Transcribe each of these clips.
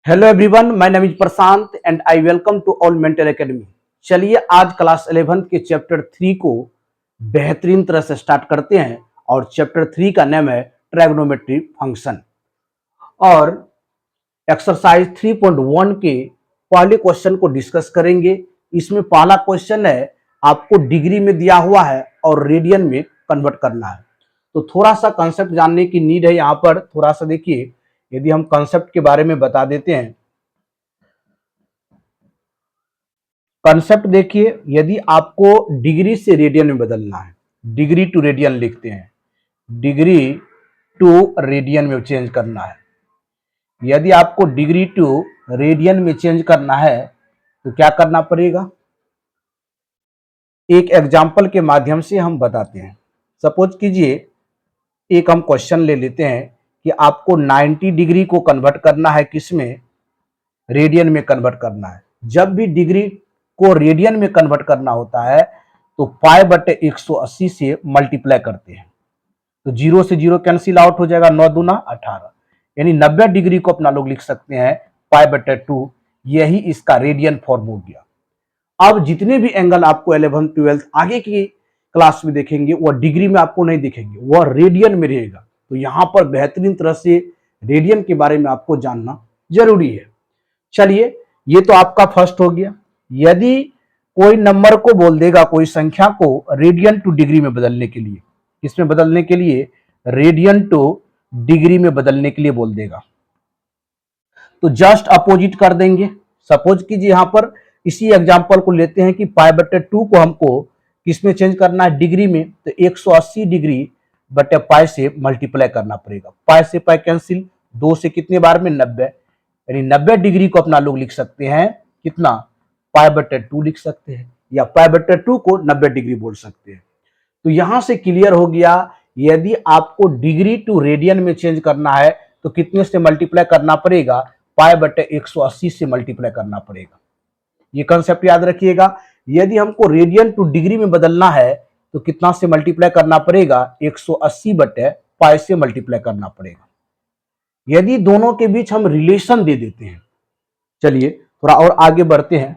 Hello everyone, my name is Prashant and I welcome to all mentor academy. चलिए आज class 11 के chapter 3 को बेहतरीन तरह से स्टार्ट करते हैं और चैप्टर 3 का नाम है ट्रायगोनोमेट्री फंक्शन। और एक्सरसाइज 3.1 के पहले क्वेश्चन को डिस्कस करेंगे। इसमें पहला क्वेश्चन है, आपको डिग्री में दिया हुआ है और रेडियन में कन्वर्ट करना है। तो थोड़ा सा कंसेप्ट जानने की नीड है। यहाँ पर थोड़ा सा देखिए, यदि हम कंसेप्ट के बारे में बता देते हैं। कंसेप्ट देखिए, यदि आपको डिग्री से रेडियन में बदलना है, डिग्री टू रेडियन लिखते हैं, डिग्री टू रेडियन में चेंज करना है। यदि आपको डिग्री टू रेडियन में चेंज करना है तो क्या करना पड़ेगा, एक एग्जांपल के माध्यम से हम बताते हैं। सपोज कीजिए, एक हम क्वेश्चन ले लेते हैं कि आपको 90 डिग्री को कन्वर्ट करना है, किसमें, रेडियन में कन्वर्ट करना है। जब भी डिग्री को रेडियन में कन्वर्ट करना होता है तो पाई बटे 180 से मल्टीप्लाई करते हैं, तो 0 से 0 कैंसिल आउट हो जाएगा, 9 दूना 18, यानी 90 डिग्री को अपना लोग लिख सकते हैं पाई बटे 2। यही इसका रेडियन फॉर्म हो गया। अब जितने भी एंगल आपको 11th 12th आगे की क्लास में देखेंगे वह डिग्री में आपको नहीं दिखेंगे, वह रेडियन में रहेगा। तो यहां पर बेहतरीन तरह से रेडियन के बारे में आपको जानना जरूरी है। चलिए, ये तो आपका फर्स्ट हो गया। यदि कोई नंबर को बोल देगा, कोई संख्या को रेडियन टू डिग्री में बदलने के लिए, किसमें बदलने के लिए, रेडियन टू डिग्री में बदलने के लिए बोल देगा, तो जस्ट अपोजिट कर देंगे। सपोज कीजिए, यहां पर इसी एग्जांपल को लेते हैं कि पाई बटे 2 को हमको किसमें चेंज करना है, डिग्री में, तो 180 डिग्री बटे पाई से मल्टीप्लाई करना पड़ेगा। पाई से पाई कैंसिल, 2 से कितने बार में 90, यानी 90 डिग्री को अपना लोग लिख सकते हैं कितना, पाई बटे 2 लिख सकते हैं, या पाई बटे 2 को 90 डिग्री बोल सकते हैं। तो यहां से क्लियर हो गया, यदि आपको डिग्री टू रेडियन में चेंज करना है तो कितने से मल्टीप्लाई करना पड़ेगा, पाई बटे 180 से मल्टीप्लाई करना पड़ेगा। ये कंसेप्ट याद रखिएगा। यदि हमको रेडियन टू डिग्री में बदलना है तो कितना से मल्टीप्लाई करना पड़ेगा, 180 बटे पाई से मल्टीप्लाई करना पड़ेगा। यदि दोनों के बीच हम रिलेशन दे देते हैं, चलिए थोड़ा और आगे बढ़ते हैं,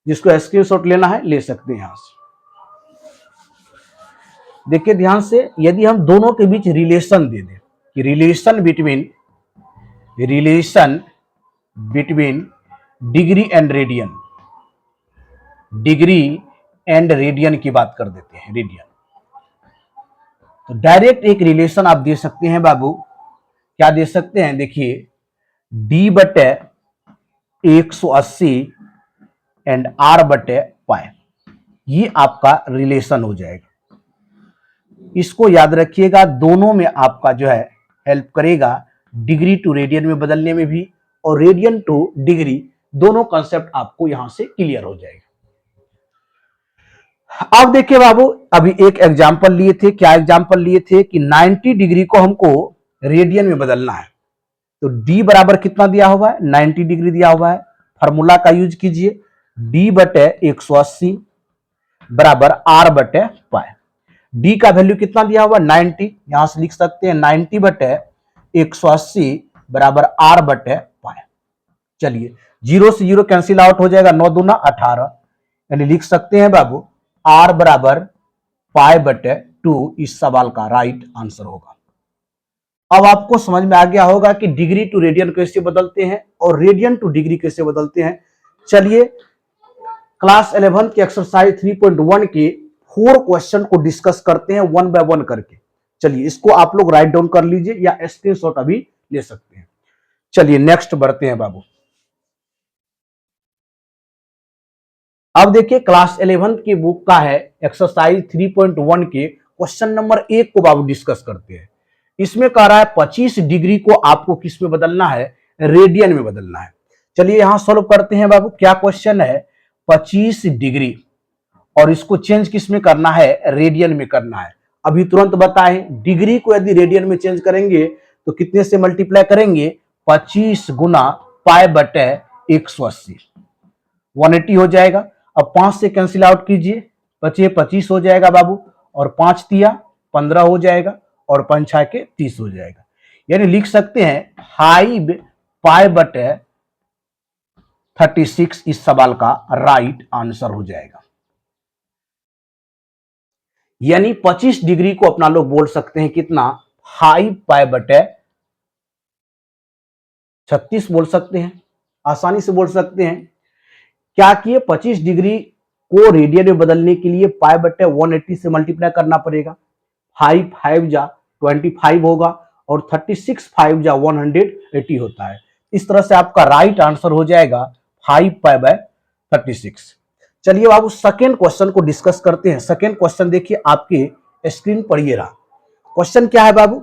जिसको स्क्रीनशॉट लेना है ले सकते हैं यहां से। देखिए ध्यान से, यदि हम दोनों के बीच रिलेशन दे दें कि relation between degree and radian, degree and radian की बात कर देते हैं, रेडियन, तो डायरेक्ट एक रिलेशन आप दे सकते हैं बाबू। क्या दे सकते हैं, देखिए, डी बटे 180 एंड आर बटे पाई, ये आपका रिलेशन हो जाएगा। इसको याद रखिएगा, दोनों में आपका जो है हेल्प करेगा, डिग्री टू रेडियन में बदलने में भी और रेडियन टू डिग्री, दोनों कंसेप्ट आपको यहां से क्लियर हो जाएगा। अब देखिए बाबू, अभी एक एग्जांपल लिए थे। क्या एग्जांपल लिए थे कि 90 डिग्री को हमको रेडियन में बदलना है, तो d बराबर कितना दिया हुआ है, 90 डिग्री दिया हुआ है। फार्मूला का यूज कीजिए, d बटे 180 बराबर r बटे पाई। d का वैल्यू कितना दिया हुआ, 90, यहां से लिख सकते हैं 90 बटे 180 बराबर r बटे पाई। चलिए, 0 से 0 कैंसिल आउट हो जाएगा, 9 दूना 18, यानी लिख सकते हैं बाबू r बराबर पाई बटे 2 इस सवाल का राइट आंसर होगा। अब आपको समझ में आ गया होगा कि डिग्री टू रेडियन कैसे बदलते हैं और रेडियन टू डिग्री कैसे बदलते हैं। चलिए, क्लास 11 के एक्सरसाइज 3.1 के 4 क्वेश्चन को डिस्कस करते हैं वन बाय वन करके। चलिए, इसको आप लोग राइट डाउन कर लीजिए या स्क्रीनशॉट अभी ले सकते हैं। चलिए नेक्स्ट बढ़ते हैं बाबू। अब देखिए, क्लास 11 की बुक का है एक्सरसाइज 3.1 के क्वेश्चन नंबर 1 को बाबू डिस्कस करते हैं। इसमें कह रहा है 25 डिग्री को आपको किस में बदलना है, रेडियन में बदलना है। चलिए यहां सॉल्व करते हैं बाबू। क्या क्वेश्चन है, 25 डिग्री और इसको चेंज किस में करना है, रेडियन में करना है। अभी तुरंत बताएं, डिग्री को यदि रेडियन में चेंज करेंगे तो कितने से मल्टीप्लाई करेंगे, 25 गुना पाई बटे 180, 180 हो जाएगा। अब 5 से कैंसिल आउट कीजिए, बचे 25 हो जाएगा बाबू, और 5 तिया 15 हो जाएगा, और 5 के 30 हो जाएगा। यानी लिख सकते हैं 5 पाई बटे 36 इस सवाल का राइट आंसर हो जाएगा। यानी 25 डिग्री को अपना लोग बोल सकते हैं कितना, 5π/36 बोल सकते हैं, आसानी से बोल सकते हैं। क्या किए, 25 डिग्री को रेडियन में बदलने के लिए π/180 से मल्टीप्लाई करना पड़ेगा। 5 5 जा 25 होगा और 36 5 जा 180 होता है। इस तरह से आपका राइट आंसर हो जाएगा 5π/36। चलिए बाबू सेकेंड क्वेश्चन को डिस्कस करते हैं। सेकेंड क्वेश्चन देखिए आपके स्क्रीन पर ये रहा। क्वेश्चन क्या है बाबू,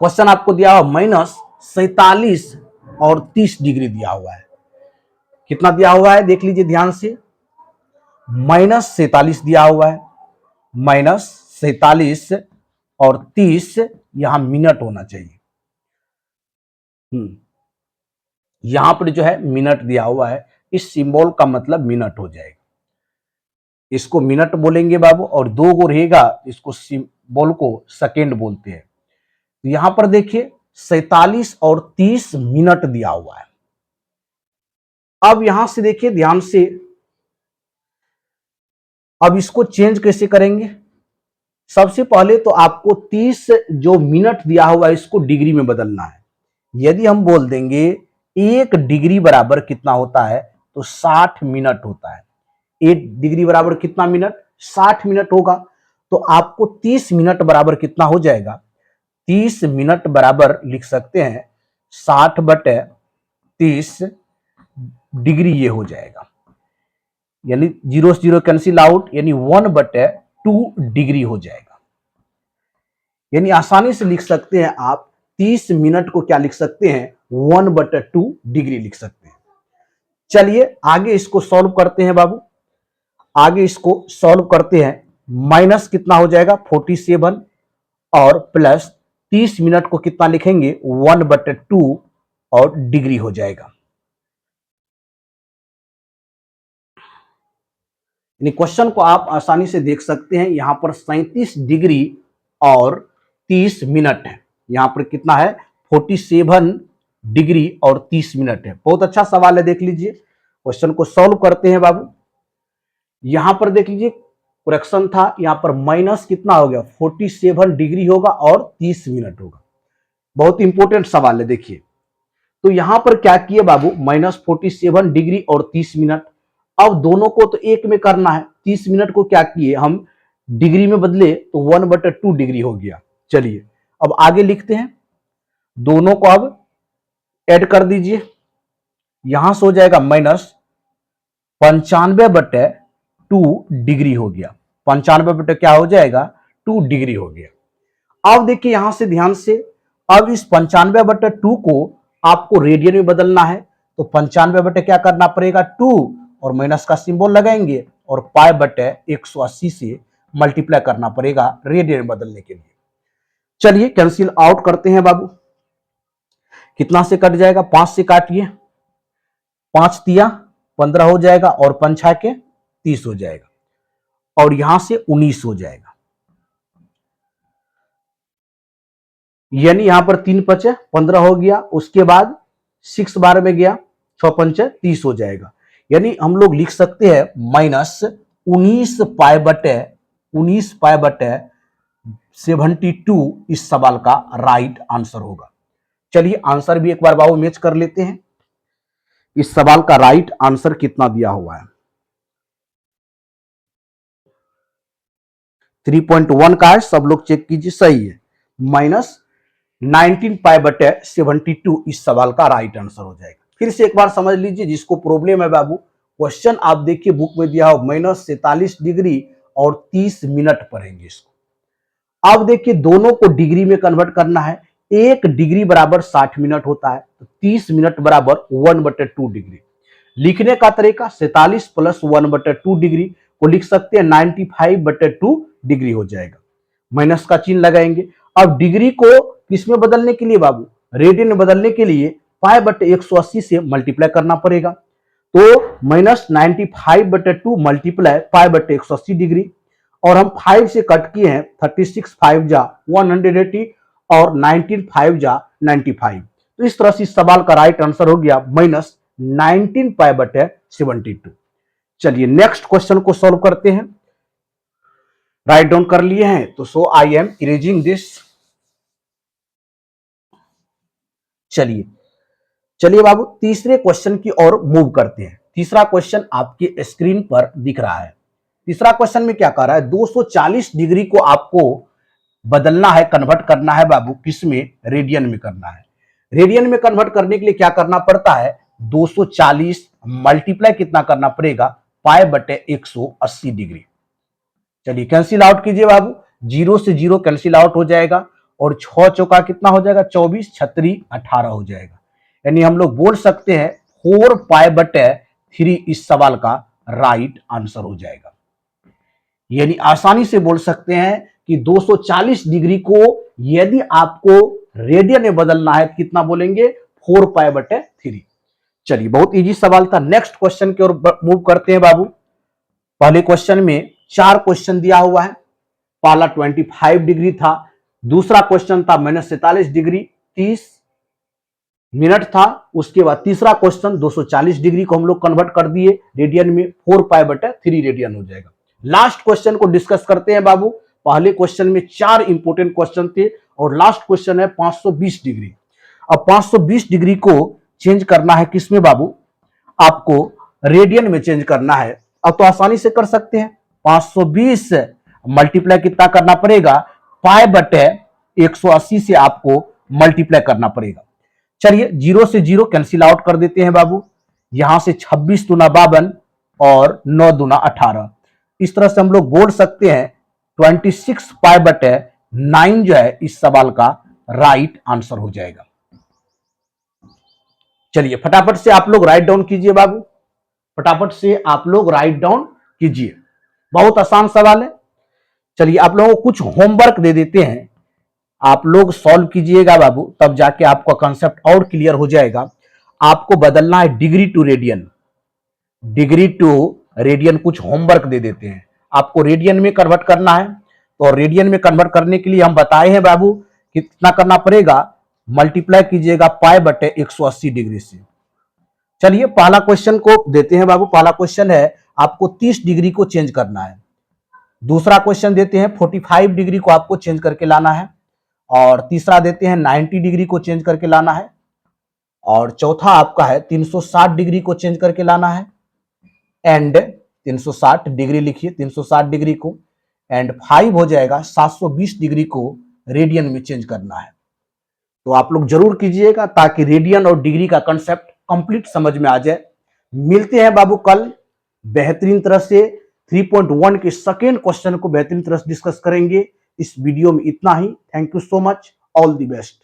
क्वेश्चन आपको दिया हुआ -47 और 30 डिग्री दिया हुआ है। कितना दिया हुआ है देख लीजिए ध्यान से, -47 दिया हुआ है, -47 और 30, यहां मिनट होना चाहिए। यहां पर जो है मिनट दिया हुआ है, इस सिंबल का मतलब मिनट हो जाएगा। इसको मिनट बोलेंगे बाबू, और 2 गो रहेगा इसको सिंबल को सेकेंड बोलते हैं। तो यहां पर देखिए 47 और 30 मिनट दिया हुआ है। अब यहां से देखिए ध्यान से, अब इसको चेंज कैसे करेंगे। सबसे पहले तो आपको 30 जो मिनट दिया हुआ है इसको डिग्री में बदलना है। यदि हम बोल देंगे 1 डिग्री बराबर कितना होता है, तो 60 मिनट होता है। 1 डिग्री बराबर कितना मिनट, 60 मिनट होगा। तो आपको 30 मिनट बराबर कितना हो जाएगा, 30 मिनट बराबर लिख सकते हैं 60/30 डिग्री, ये हो जाएगा। यानी 0 से 0 कैंसिल आउट, यानी 1/2 डिग्री हो जाएगा। यानी आसानी से लिख सकते हैं आप 30 मिनट को क्या लिख सकते हैं, 1/2 डिग्री लिख सकते हैं। चलिए आगे इसको सॉल्व करते हैं बाबू, आगे इसको सॉल्व करते हैं। माइनस कितना हो जाएगा 47 और प्लस 30 मिनट को कितना लिखेंगे 1/2 और डिग्री हो जाएगा। क्वेश्चन को आप आसानी से देख सकते हैं, यहां पर 37 डिग्री और 30 मिनट है। यहां पर कितना है 47 डिग्री और 30 मिनट है। बहुत अच्छा सवाल है, देख लीजिए। क्वेश्चन को सॉल्व करते हैं बाबू। यहां पर देख लीजिए करेक्शन था, यहां पर माइनस कितना हो गया 47 डिग्री होगा और 30 मिनट होगा। बहुत इंपॉर्टेंट सवाल है, देखिए। तो यहां पर क्या किए बाबू, -47 डिग्री और 30 मिनट। अब दोनों को तो एक में करना है, 30 मिनट को क्या किए हम डिग्री में बदले तो 1/2 डिग्री हो गया। चलिए अब आगे लिखते हैं, दोनों को अब ऐड कर दीजिए। यहां से हो जाएगा -95/2 डिग्री हो गया। 95 क्या हो जाएगा 2 डिग्री हो गया। अब देखिए यहां से ध्यान से, अब इस 95/2 को आपको रेडियन में बदलना है, तो 95 क्या करना पड़ेगा 2 और माइनस का सिंबल लगाएंगे और π/180 से मल्टीप्लाई करना पड़ेगा रेडियन में बदलने के लिए। चलिए कैंसिल आउट करते हैं बाबू। कितना से कट जाएगा, 5 से काटिए, 5 तिया 15 हो जाएगा और 5 के 30 हो जाएगा और यहां से 19 हो जाएगा। यानी यहां पर 3 5 15 हो गया, उसके बाद 6 बार में गया, 6 5 30 हो जाएगा। यानी हम लोग लिख सकते हैं -19π/72 इस सवाल का राइट आंसर होगा। चलिए आंसर भी एक बार बाबू मैच कर लेते हैं। इस सवाल का राइट आंसर कितना दिया हुआ है, 3.1 का है, सब लोग चेक कीजिए, सही है। -19π/72 इस सवाल का राइट आंसर हो जाएगा। फिर से एक बार समझ लीजिए, जिसको प्रॉब्लम है बाबू, क्वेश्चन आप देखिए बुक में दिया हो -47 डिग्री और 30 मिनट पढ़ेंगे इसको। अब देखिए दोनों को डिग्री में कन्वर्ट करना है। 1 डिग्री बराबर 60 मिनट होता है, तो 30 मिनट बराबर 1/2 डिग्री। लिखने का तरीका 47 + 1/2 डिग्री को लिख सकते हैं 95/2 डिग्री हो जाएगा। माइनस का चिन्ह लगाएंगे। अब डिग्री को किसमें बदलने के लिए बाबू, रेडियन में बदलने के लिए π/180 से मल्टीप्लाई करना पड़ेगा। तो -95/2 मल्टीप्लाई π/180 डिग्री, और हम 5 से कट किए हैं, 36 5 जा 180 और 19 5 जा 95। तो इस तरह से इस सवाल का राइट आंसर हो गया 19 पाई बटे 72। चलिए नेक्स्ट क्वेश्चन को सॉल्व करते हैं। राइट डाउन कर लिए हैं तो सो आई एम इरेजिंग दिस। चलिए चलिए बाबू तीसरे क्वेश्चन की ओर मूव करते हैं। तीसरा क्वेश्चन आपके स्क्रीन पर दिख रहा है। तीसरा क्वेश्चन में क्या कह रहा है, 240 डिग्री को आपको बदलना है, कन्वर्ट करना है बाबू, किसमें, रेडियन में करना है। रेडियन में कन्वर्ट करने के लिए क्या करना पड़ता है, 240 मल्टीप्लाई कितना करना पड़ेगा, पाई बटे 180 डिग्री। चलिए कैंसिल आउट कीजिए बाबू, 0 से 0 कैंसिल आउट हो जाएगा और 6 चौका कितना हो जाएगा, 24, 36 18 हो जाएगा। यानी हम लोग बोल सकते हैं 4 पाई बटे 3 इस सवाल का राइट आंसर हो जाएगा। यानी आसानी से बोल सकते हैं कि 240 डिग्री को यदि आपको रेडियन में बदलना है कितना बोलेंगे, 4 पाई बटे 3। चलिए बहुत इजी सवाल था। नेक्स्ट क्वेश्चन की ओर मूव करते हैं बाबू। पहले क्वेश्चन में 4 क्वेश्चन दिया हुआ है। पहला 25 डिग्री था, दूसरा क्वेश्चन था -47 डिग्री 30 मिनट था, उसके बाद तीसरा क्वेश्चन 240 डिग्री को हम लोग कन्वर्ट कर दिए रेडियन में, 4 पाई बटे 3 रेडियन हो जाएगा। लास्ट क्वेश्चन को डिस्कस करते हैं बाबू। पहले क्वेश्चन में 4 इंपोर्टेंट क्वेश्चन थे और लास्ट क्वेश्चन है 520 डिग्री। अब 520 डिग्री को चेंज करना है किसमें बाबू, आपको रेडियन में चेंज करना है। अब तो आसानी से कर सकते हैं, 520 मल्टीप्लाई कितना करना पड़ेगा, पाई बटे 180 से आपको मल्टीप्लाई करना पड़ेगा। चलिए 0 से 0 कैंसिल आउट कर देते हैं बाबू। यहां से 26 दूना 52 और 9 दूना 18। इस तरह से हम लोग बोल सकते हैं 26 पाई बटे 9 जो है इस सवाल का राइट आंसर हो जाएगा। चलिए फटाफट से आप लोग राइट डाउन कीजिए बाबू, फटाफट से आप लोग राइट डाउन कीजिए। बहुत आसान सवाल है। चलिए आप लोगों को कुछ होमवर्क दे देते हैं, आप लोग सॉल्व कीजिएगा बाबू, तब जाके आपका कंसेप्ट और क्लियर हो जाएगा। आपको बदलना है degree to radian, degree to radian कुछ होमवर्क दे देते हैं। आपको रेडियन में कन्वर्ट करना है, तो रेडियन में कन्वर्ट करने के लिए हम बताए हैं बाबू कितना करना पड़ेगा, मल्टीप्लाई कीजिएगा पाई बटे 180 डिग्री से। चलिए पहला क्वेश्चन को देते हैं बाबू। पहला क्वेश्चन है आपको 30 डिग्री को चेंज करना है। दूसरा क्वेश्चन देते हैं 45 डिग्री को आपको चेंज करके लाना है, और तीसरा देते हैं 90 डिग्री को चेंज करके लाना है, और चौथा आपका है 360 डिग्री को चेंज करके लाना है। एंड 360 डिग्री लिखिए, 360 डिग्री को, एंड 5 हो जाएगा 720 डिग्री को रेडियन में चेंज करना है। तो आप लोग जरूर कीजिएगा ताकि रेडियन और डिग्री का कंसेप्ट कंप्लीट समझ में आ जाए। मिलते हैं बाबू कल बेहतरीन तरह से 3.1 के सेकेंड क्वेश्चन को बेहतरीन तरह से डिस्कस करेंगे। इस वीडियो में इतना ही। Thank you so much, all the best.